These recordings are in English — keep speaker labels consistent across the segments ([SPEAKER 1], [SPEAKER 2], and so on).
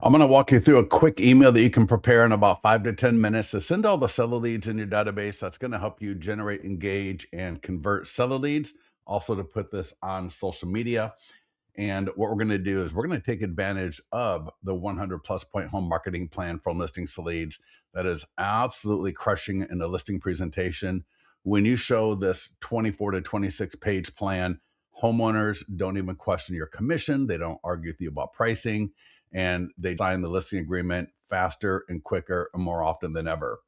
[SPEAKER 1] I'm going to walk you through a quick email that you can prepare in about 5 to 10 minutes to send all the seller leads in your database. That's going to help you generate, engage, and convert seller leads. Also, to put this on social media. And what we're going to do is we're going to take advantage of the 100 plus point home marketing plan from listings to leads that is absolutely crushing in the listing presentation. When you show this 24 to 26 page plan, homeowners don't even question your commission. They don't argue with you about pricing, and they sign the listing agreement faster and quicker and more often than ever.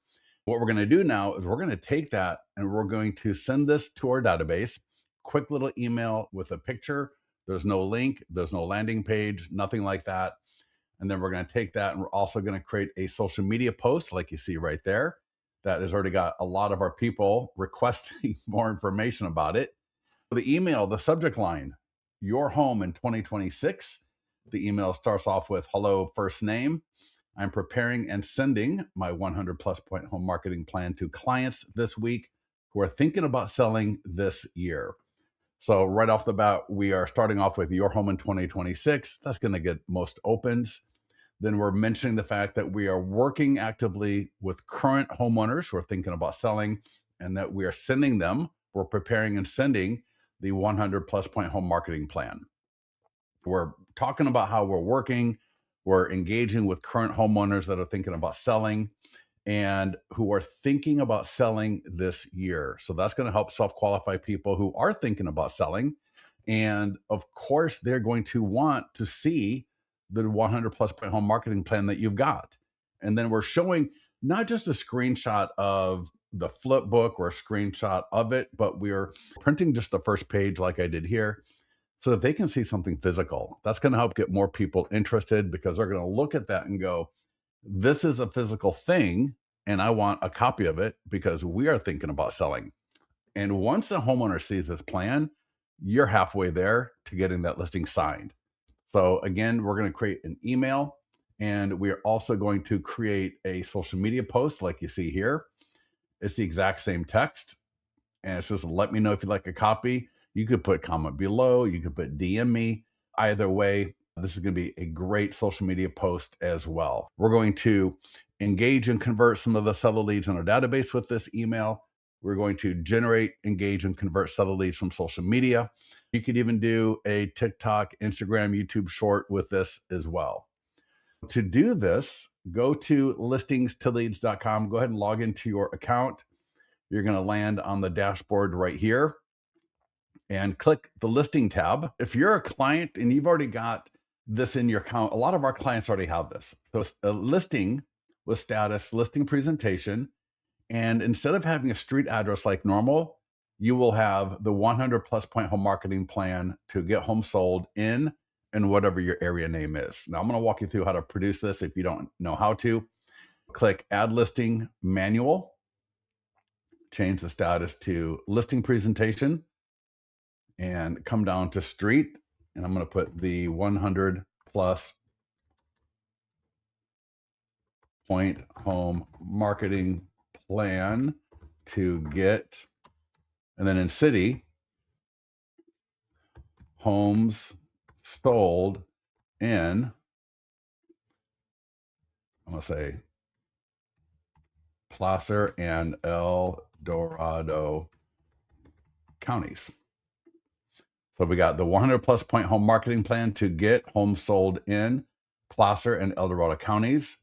[SPEAKER 1] What we're going to do now is we're going to take that and we're going to send this to our database. Quick little email with a picture. There's no link, there's no landing page, nothing like that. And then we're going to take that and we're also going to create a social media post like you see right there that has already got a lot of our people requesting more information about it. The email, the subject line, your home in 2026. The email starts off with hello, first name. I'm preparing and sending my 100 plus point home marketing plan to clients this week who are thinking about selling this year. So right off the bat, we are starting off with your home in 2026. That's going to get most opens. Then we're mentioning the fact that we are working actively with current homeowners who are thinking about selling, and that we are sending them, we're preparing and sending the 100 plus point home marketing plan. We're talking about how we're working, we're engaging with current homeowners that are thinking about selling and who are thinking about selling this year. So that's going to help self-qualify people who are thinking about selling. And of course, they're going to want to see the 100 plus point home marketing plan that you've got. And then we're showing not just a screenshot of the flip book or a screenshot of it, but we're printing just the first page like I did here so that they can see something physical. That's going to help get more people interested because they're going to look at that and go, this is a physical thing, and I want a copy of it because we are thinking about selling. And once a homeowner sees this plan, you're halfway there to getting that listing signed. So again, we're going to create an email, and we are also going to create a social media post like you see here. It's the exact same text, and it's just let me know if you'd like a copy. You could put comment below, you could put DM me. Either way, this is going to be a great social media post as well. We're going to engage and convert some of the seller leads in our database with this email. We're going to generate, engage, and convert seller leads from social media. You could even do a TikTok, Instagram, YouTube short with this as well. To do this, go to listingstoleads.com. Go ahead and log into your account. You're going to land on the dashboard right here and click the listing tab. If you're a client and you've already got this in your account, a lot of our clients already have this. So it's a listing with status, listing presentation. And instead of having a street address like normal, you will have the 100 plus point home marketing plan to get home sold in and whatever your area name is. Now I'm going to walk you through how to produce this if you don't know how to. Click add listing manual, change the status to listing presentation, and come down to street. And I'm going to put the 100 plus point home marketing plan to get, and then in city, homes sold in, I'm going to say Placer and El Dorado counties. So we got the 100 plus point home marketing plan to get homes sold in Placer and El Dorado counties.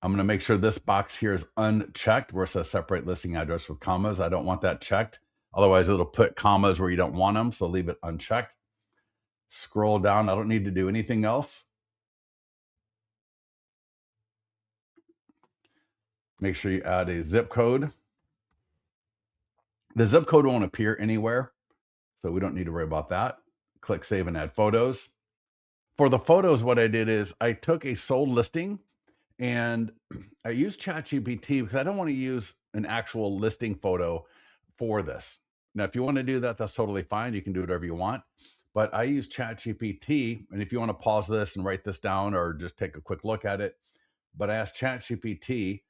[SPEAKER 1] I'm going to make sure this box here is unchecked where it says separate listing address with commas. I don't want that checked. Otherwise, it'll put commas where you don't want them. So leave it unchecked. Scroll down. I don't need to do anything else. Make sure you add a zip code. The zip code won't appear anywhere, so we don't need to worry about that. Click save and add photos. For the photos, what I did is I took a sold listing and I used ChatGPT because I don't want to use an actual listing photo for this. Now, if you want to do that, that's totally fine. You can do whatever you want. But I use ChatGPT, and if you want to pause this and write this down or just take a quick look at it, but I asked ChatGPT,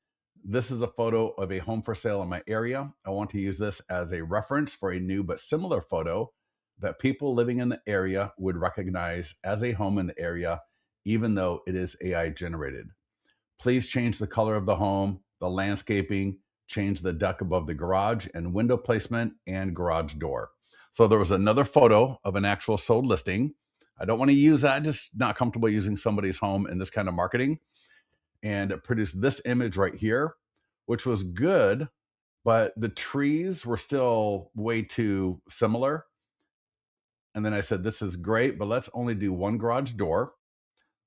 [SPEAKER 1] this is a photo of a home for sale in my area. I want to use this as a reference for a new but similar photo that people living in the area would recognize as a home in the area even though it is AI generated. Please change the color of the home, the landscaping, change the deck above the garage, and window placement and garage door. So there was another photo of an actual sold listing. I don't want to use that. Just not comfortable using somebody's home in this kind of marketing. And it produced this image right here, which was good, but the trees were still way too similar. And then I said, this is great, but let's only do one garage door.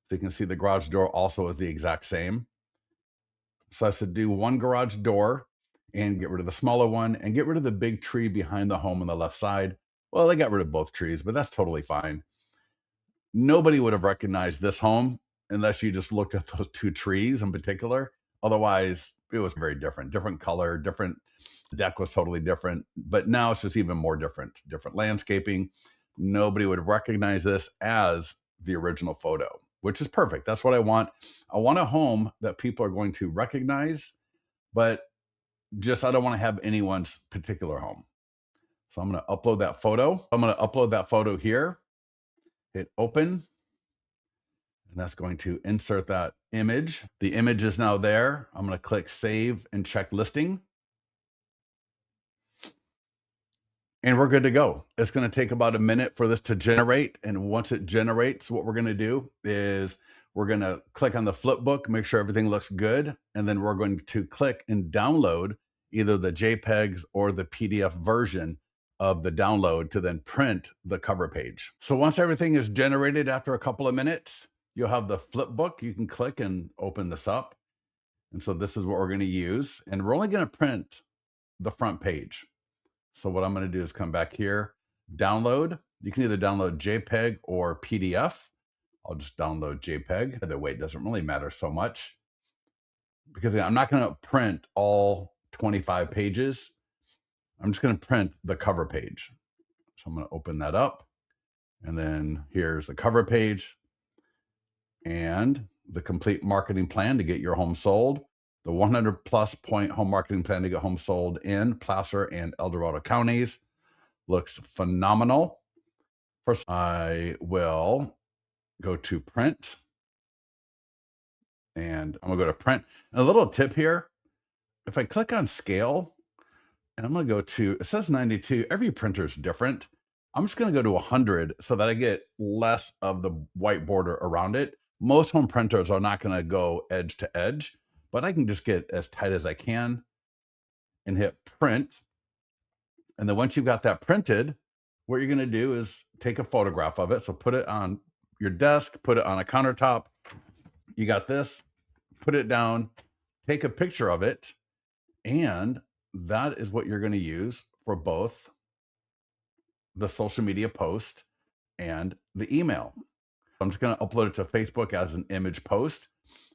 [SPEAKER 1] So you can see the garage door also is the exact same. So I said, do one garage door and get rid of the smaller one and get rid of the big tree behind the home on the left side. Well, they got rid of both trees, but that's totally fine. Nobody would have recognized this home unless you just looked at those two trees in particular. Otherwise, it was very different color, different. The deck was totally different, but now it's just even more different landscaping. Nobody would recognize this as the original photo, which is perfect. That's what I want. I want a home that people are going to recognize, but just I don't want to have anyone's particular home. So I'm going to upload that photo. I'm going to upload that photo here, hit open, and that's going to insert that image. The image is now there. I'm going to click save and check listing. And we're good to go. It's going to take about a minute for this to generate. And once it generates, what we're going to do is we're going to click on the flip book, make sure everything looks good. And then we're going to click and download either the JPEGs or the PDF version of the download to then print the cover page. So once everything is generated after a couple of minutes, you'll have the flip book. You can click and open this up. And so this is what we're going to use. And we're only going to print the front page. So what I'm going to do is come back here, download. You can either download JPEG or PDF. I'll just download JPEG. The weight doesn't really matter so much because I'm not going to print all 25 pages. I'm just going to print the cover page. So I'm going to open that up. And then here's the cover page and the complete marketing plan to get your home sold. The 100 plus point home marketing plan to get home sold in Placer and El Dorado counties. Looks phenomenal. First, I will go to print. And I'm going to go to print. And a little tip here, if I click on scale, and I'm going to go to, it says 92. Every printer is different. I'm just going to go to 100 so that I get less of the white border around it. Most home printers are not going to go edge to edge, but I can just get as tight as I can and hit print. And then once you've got that printed, what you're going to do is take a photograph of it. So put it on your desk, put it on a countertop. You got this, put it down, take a picture of it. And that is what you're going to use for both the social media post and the email. I'm just going to upload it to Facebook as an image post.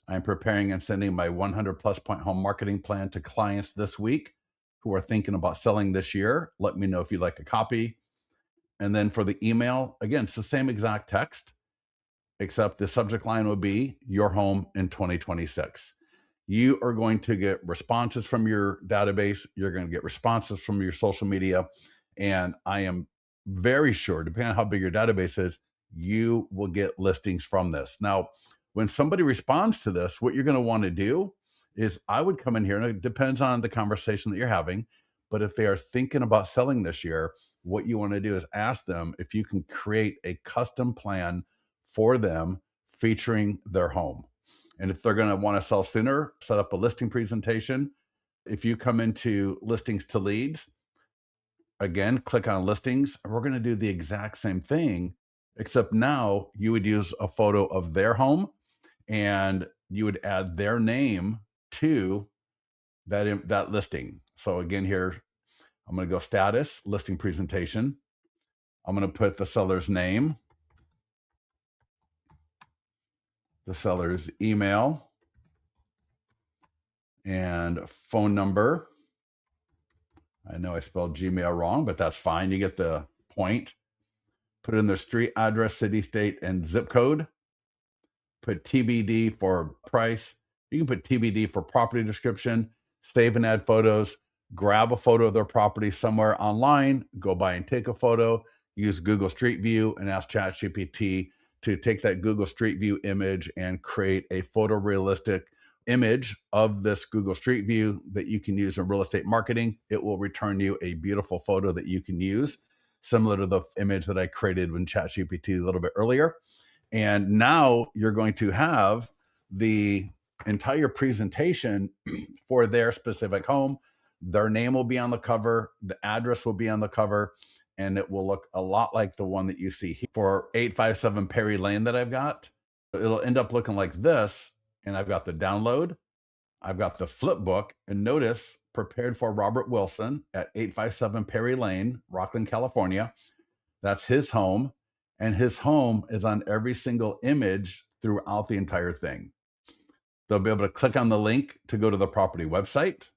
[SPEAKER 1] I'm preparing and sending my 100 plus point home marketing plan to clients this week who are thinking about selling this year. Let me know if you'd like a copy. And then for the email, again, it's the same exact text, except the subject line will be your home in 2026. You are going to get responses from your database. You're going to get responses from your social media. And I am very sure, depending on how big your database is, you will get listings from this. Now, when somebody responds to this, what you're going to want to do is I would come in here, and it depends on the conversation that you're having. But if they are thinking about selling this year, what you want to do is ask them if you can create a custom plan for them featuring their home. And if they're going to want to sell sooner, set up a listing presentation. If you come into listings to leads, again, click on listings. We're going to do the exact same thing, except now you would use a photo of their home and you would add their name to that listing. So again, here, I'm going to go status, listing presentation. I'm going to put the seller's name, the seller's email, and phone number. I know I spelled Gmail wrong, but that's fine. You get the point. Put in their street address, city, state, and zip code. Put TBD for price. You can put TBD for property description. Save and add photos. Grab a photo of their property somewhere online. Go by and take a photo. Use Google Street View and ask ChatGPT to take that Google Street View image and create a photorealistic image of this Google Street View that you can use in real estate marketing. It will return you a beautiful photo that you can use, similar to the image that I created in ChatGPT a little bit earlier. And now you're going to have the entire presentation for their specific home. Their name will be on the cover, the address will be on the cover, and it will look a lot like the one that you see here for 857 Perry Lane that I've got. It'll end up looking like this, and I've got the download, I've got the flip book, and notice prepared for Robert Wilson at 857 Perry Lane, Rockland, California. That's his home, and his home is on every single image throughout the entire thing. They'll be able to click on the link to go to the property website.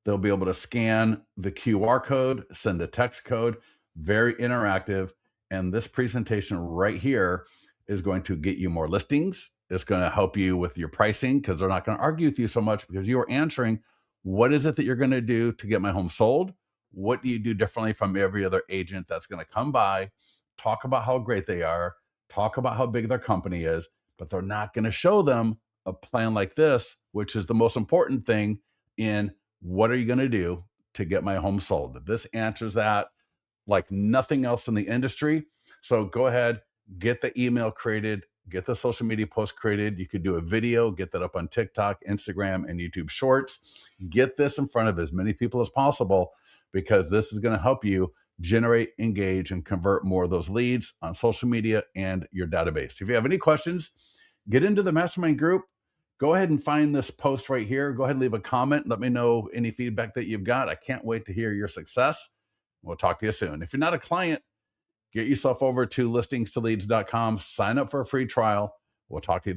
[SPEAKER 1] They'll be able to scan the QR code, send a text code, very interactive. And this presentation right here is going to get you more listings. It's going to help you with your pricing because they're not going to argue with you so much because you are answering, what is it that you're going to do to get my home sold? What do you do differently from every other agent that's going to come by, talk about how great they are, talk about how big their company is, but they're not going to show them a plan like this, which is the most important thing in what are you going to do to get my home sold? This answers that like nothing else in the industry. So go ahead, get the email created, get the social media post created. You could do a video, get that up on TikTok, Instagram, and YouTube Shorts. Get this in front of as many people as possible because this is going to help you generate, engage, and convert more of those leads on social media and your database. If you have any questions, get into the mastermind group. Go ahead and find this post right here. Go ahead and leave a comment. Let me know any feedback that you've got. I can't wait to hear your success. We'll talk to you soon. If you're not a client, get yourself over to listingstoleads.com, sign up for a free trial. We'll talk to you then.